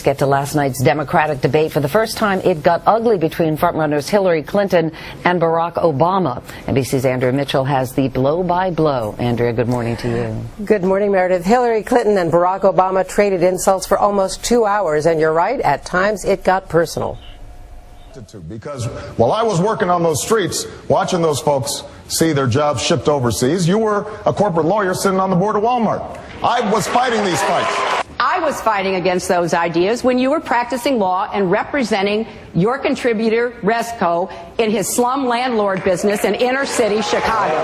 Get to last night's Democratic debate. For the first time, it got ugly between frontrunners Hillary Clinton and Barack Obama. NBC's Andrea Mitchell has the blow-by-blow. Andrea, good morning to you. Good morning, Meredith. Hillary Clinton and Barack Obama traded insults for almost 2 hours, and you're right, at times it got personal. Because while I was working on those streets, watching those folks see their jobs shipped overseas, you were a corporate lawyer sitting on the board of Walmart. I was fighting these fights. I was fighting against those ideas when you were practicing law and representing your contributor, Resco, in his slum landlord business in inner city Chicago.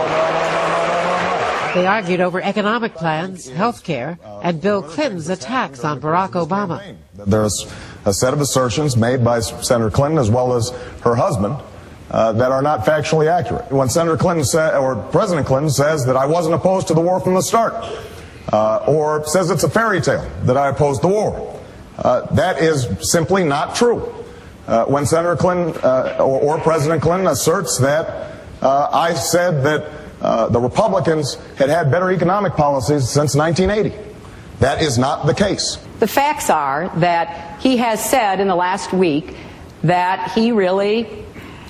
They argued over economic plans, health care, and Bill Clinton's attacks on Barack Obama. There's a set of assertions made by Senator Clinton as well as her husband that are not factually accurate. When Senator Clinton or President Clinton says that I wasn't opposed to the war from the start, or says it's a fairy tale that I opposed the war, that is simply not true. When Senator Clinton or President Clinton asserts that I said that the Republicans had better economic policies since 1980, that is not the case. The facts are that he has said in the last week that he really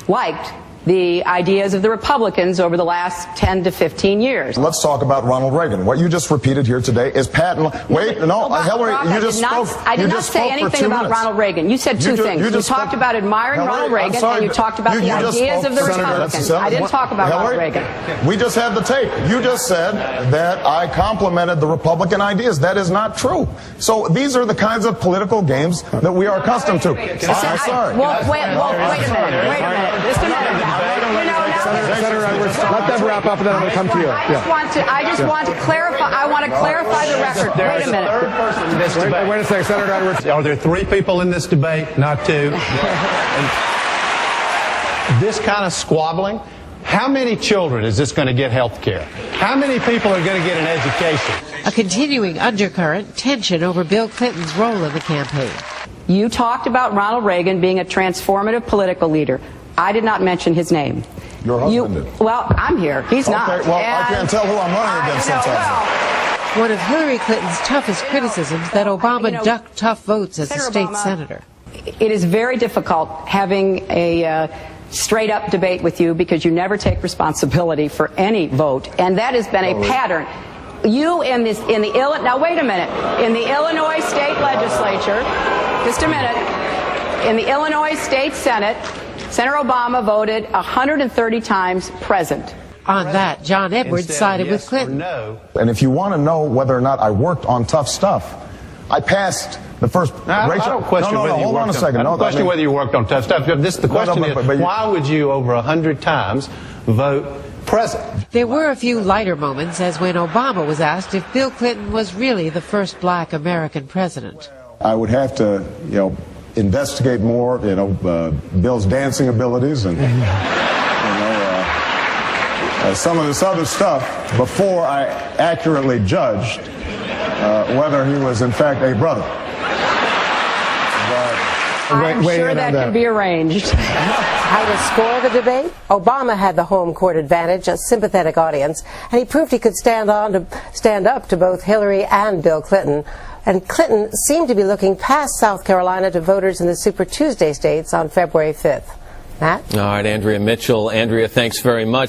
liked the ideas of the Republicans over the last 10 to 15 years. Let's talk about Ronald Reagan. What you just repeated here today is patent. Wait, no, Hillary, you just spoke. I did not say anything about Ronald Reagan. You said two things. You talked about admiring Ronald Reagan, and you talked about the ideas of the Republicans. I didn't talk about Ronald Reagan. We just had the tape. You just said that I complimented the Republican ideas. That is not true. So these are the kinds of political games that we are accustomed to. I'm sorry. Well, wait a minute. Just a minute. Senator Edwards, let them wrap up and then I'm going to come to you. I just want to clarify. I want to clarify the record. Wait a minute. Wait a second, Senator Edwards. Are there 3 people in this debate, not 2? This kind of squabbling. How many children is this going to get health care? How many people are going to get an education? A continuing undercurrent, tension over Bill Clinton's role in the campaign. You talked about Ronald Reagan being a transformative political leader. I did not mention his name. Your husband did. Well, I'm here. He's not. Okay, well, I can't tell who I'm running against sometimes. One of Hillary Clinton's toughest criticisms that Obama ducked tough votes as a state senator. It is very difficult having a straight-up debate with you because you never take responsibility for any vote, and that has been a pattern. You now wait a minute, in the Illinois state legislature, just a minute, in the Illinois state Senate, Senator Obama voted 130 times present. On that, John Edwards sided with Clinton. And if you want to know whether or not I worked on tough stuff, I passed the first. I don't question whether you worked on. I don't question whether you worked on tough stuff. The question is, why would you over 100 times vote present? There were a few lighter moments, as when Obama was asked if Bill Clinton was really the first black American president. I would have to, investigate more, Bill's dancing abilities and, some of this other stuff before I accurately judged whether he was in fact a brother. I'm sure that can be arranged. How to score the debate? Obama had the home court advantage, a sympathetic audience, and he proved he could stand up to both Hillary and Bill Clinton. And Clinton seemed to be looking past South Carolina to voters in the Super Tuesday states on February 5th. Matt? All right, Andrea Mitchell. Andrea, thanks very much.